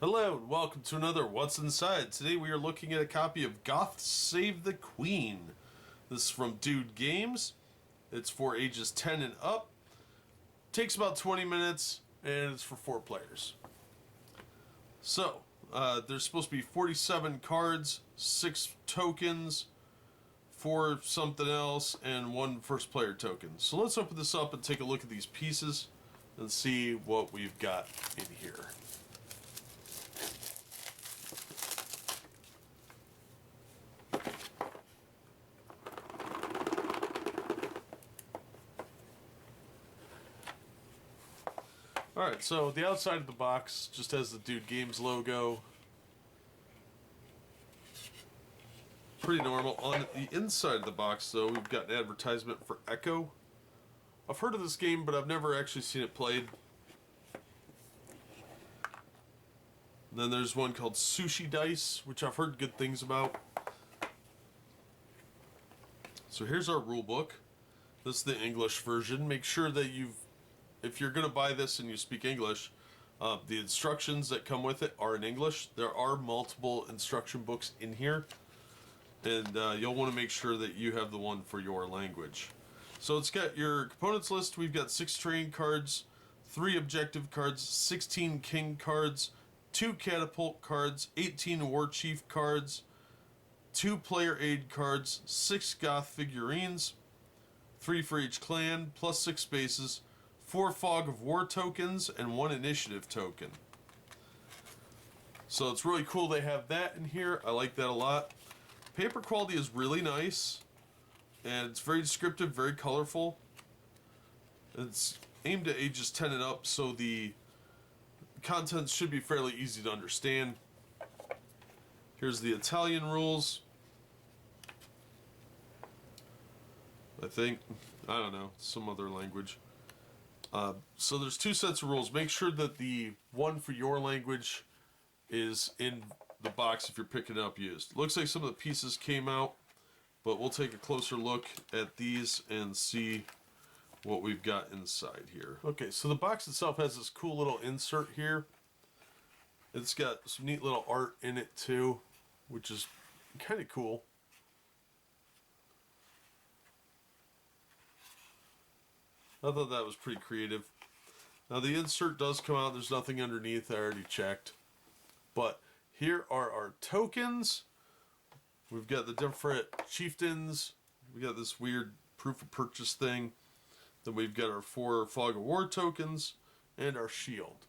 Hello and welcome to another What's Inside. Today we are looking at a copy of Goths Save the Queen. This is from Dude Games. It's for ages 10 and up. Takes about 20 minutes and it's for 4 players. So, there's supposed to be 47 cards, 6 tokens, 4 something else, and 1 first player token. So let's open this up and take a look at these pieces and see what we've got in here. Alright, so the outside of the box just has the Dude Games logo. Pretty normal. On the inside of the box, though, we've got an advertisement for Echo. I've heard of this game, but I've never actually seen it played. And then there's one called Sushi Dice, which I've heard good things about. So here's our rule book. This is the English version. Make sure that if you're going to buy this and you speak English, the instructions that come with it are in English. There are multiple instruction books in here, and you'll want to make sure that you have the one for your language. So it's got your components list. We've got 6 train cards, 3 objective cards, 16 king cards, 2 catapult cards, 18 war chief cards, 2 player aid cards, 6 goth figurines, 3 for each clan, plus 6 spaces, 4 fog of war tokens, and 1 initiative token. So it's really cool they have that in here. I like that a lot. Paper quality is really nice, and it's very descriptive, very colorful. It's aimed at ages 10 and up, so the contents should be fairly easy to understand. Here's the Italian rules. I think, I don't know, some other language. So there's 2 sets of rules. Make sure that the one for your language is in the box if you're picking it up used. Looks like some of the pieces came out, but we'll take a closer look at these and see what we've got inside here. Okay, so the box itself has this cool little insert here. It's got some neat little art in it too, which is kind of cool. I thought that was pretty creative. Now the insert does come out. There's nothing underneath. I already checked. But here are our tokens. We've got the different chieftains. We got this weird proof of purchase thing. Then we've got our 4 fog of war tokens and our shield.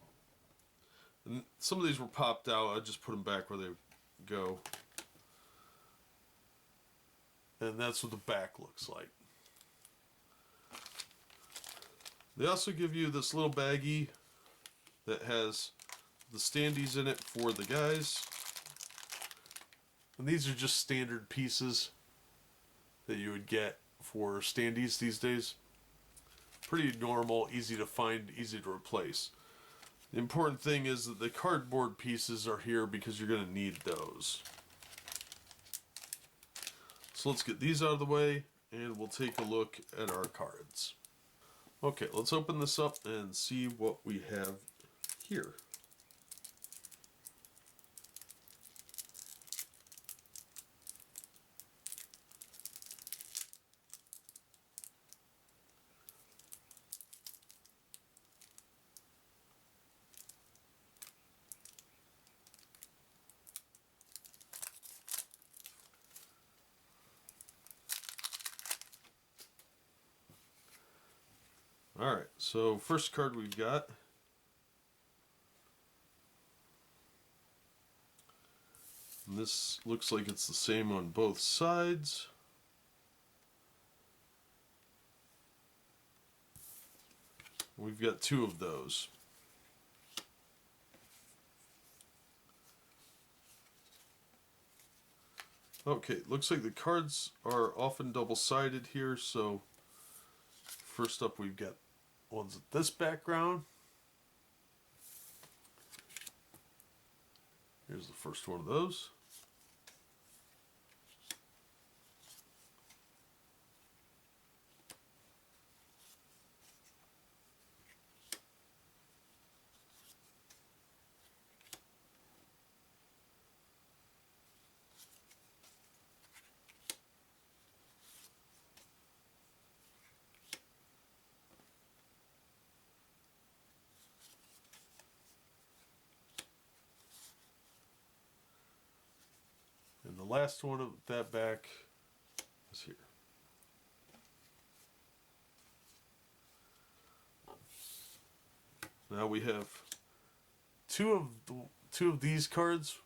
And some of these were popped out. I just put them back where they go. And that's what the back looks like. They also give you this little baggie that has the standees in it for the guys. And these are just standard pieces that you would get for standees these days. Pretty normal, easy to find, easy to replace. The important thing is that the cardboard pieces are here because you're going to need those. So let's get these out of the way and we'll take a look at our cards. Okay, let's open this up and see what we have here. Alright, so first card we've got and this looks like it's the same on both sides. We've got 2 of those. Okay, looks like the cards are often double-sided here, so first up we've got ones with this background. Here's the first one of those. last one of that back is here. Now we have two of these cards.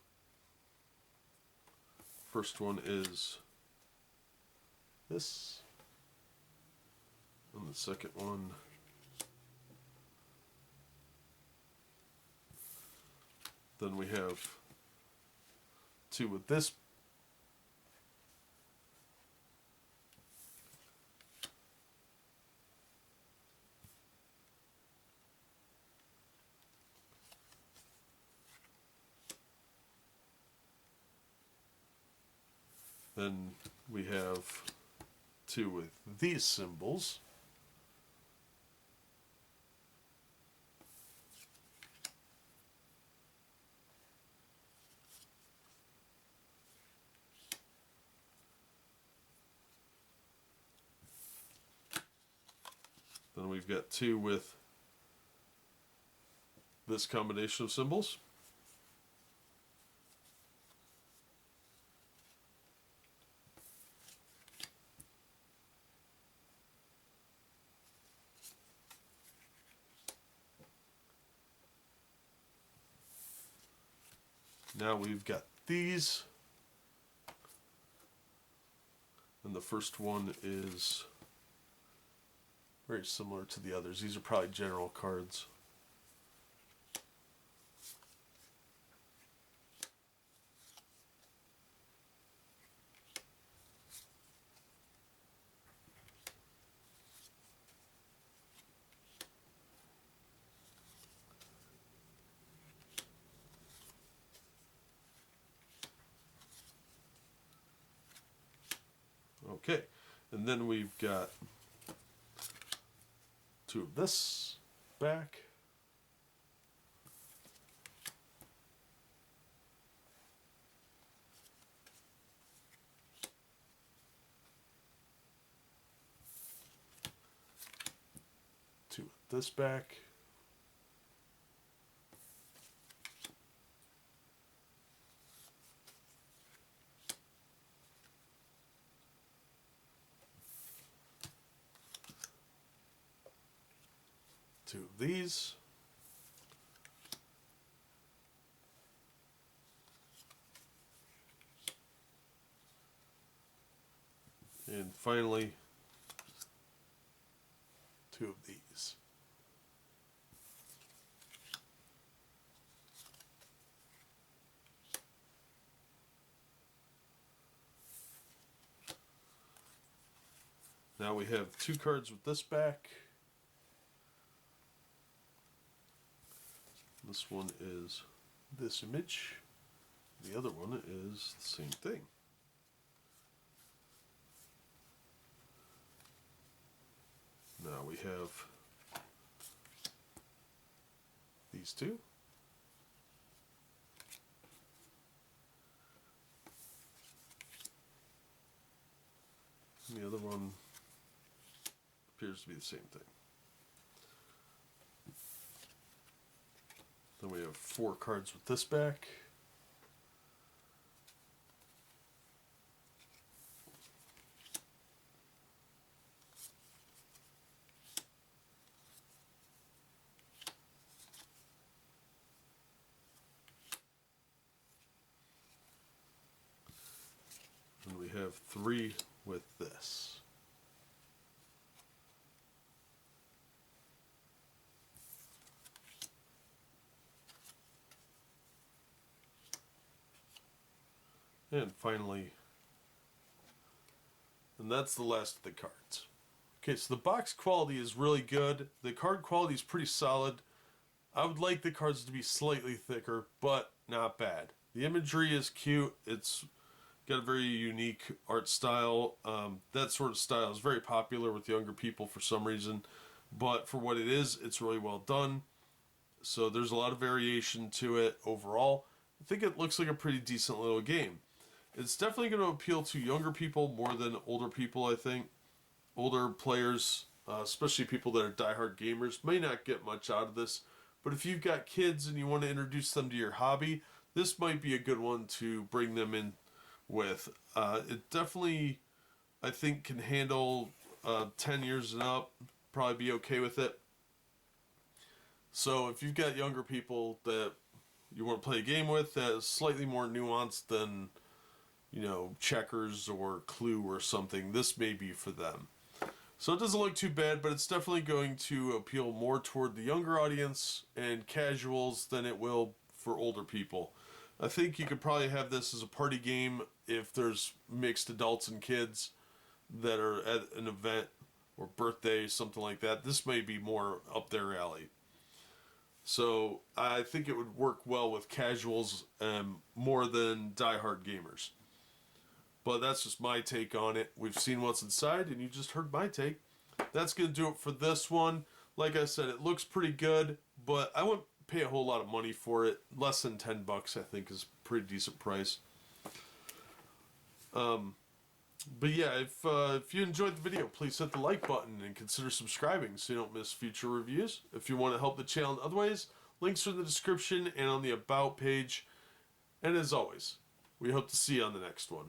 First one is this, and the second one then we have two with this. Then we have two with these symbols. Then we've got two with this combination of symbols. Now we've got these, and the first one is very similar to the others. These are probably general cards. Okay, and then we've got two of this back. Two of this back. Two of these. And finally, two of these. Now we have two cards with this back. This one is this image. The other one is the same thing. Now we have these two. And the other one appears to be the same thing. Then we have four cards with this back. And we have three with this. And finally, and that's the last of the cards. Okay, so the box quality is really good. The card quality is pretty solid. I would like the cards to be slightly thicker, but not bad. The imagery is cute. It's got a very unique art style. That sort of style is very popular with younger people for some reason. But for what it is, it's really well done. So there's a lot of variation to it overall. I think it looks like a pretty decent little game. It's definitely going to appeal to younger people more than older people, I think. Older players, especially people that are diehard gamers, may not get much out of this. But if you've got kids and you want to introduce them to your hobby, this might be a good one to bring them in with. It definitely, I think, can handle 10 years and up. Probably be okay with it. So if you've got younger people that you want to play a game with that is slightly more nuanced than, checkers or Clue or something, this may be for them. So it doesn't look too bad, but it's definitely going to appeal more toward the younger audience and casuals than it will for older people. I think you could probably have this as a party game if there's mixed adults and kids that are at an event or birthday, something like that. This may be more up their alley. So I think it would work well with casuals more than diehard gamers. But that's just my take on it. We've seen what's inside, and you just heard my take. That's going to do it for this one. Like I said, it looks pretty good, but I wouldn't pay a whole lot of money for it. Less than $10, I think, is a pretty decent price. But yeah, if you enjoyed the video, please hit the like button and consider subscribing so you don't miss future reviews. If you want to help the channel in other ways, links are in the description and on the About page. And as always, we hope to see you on the next one.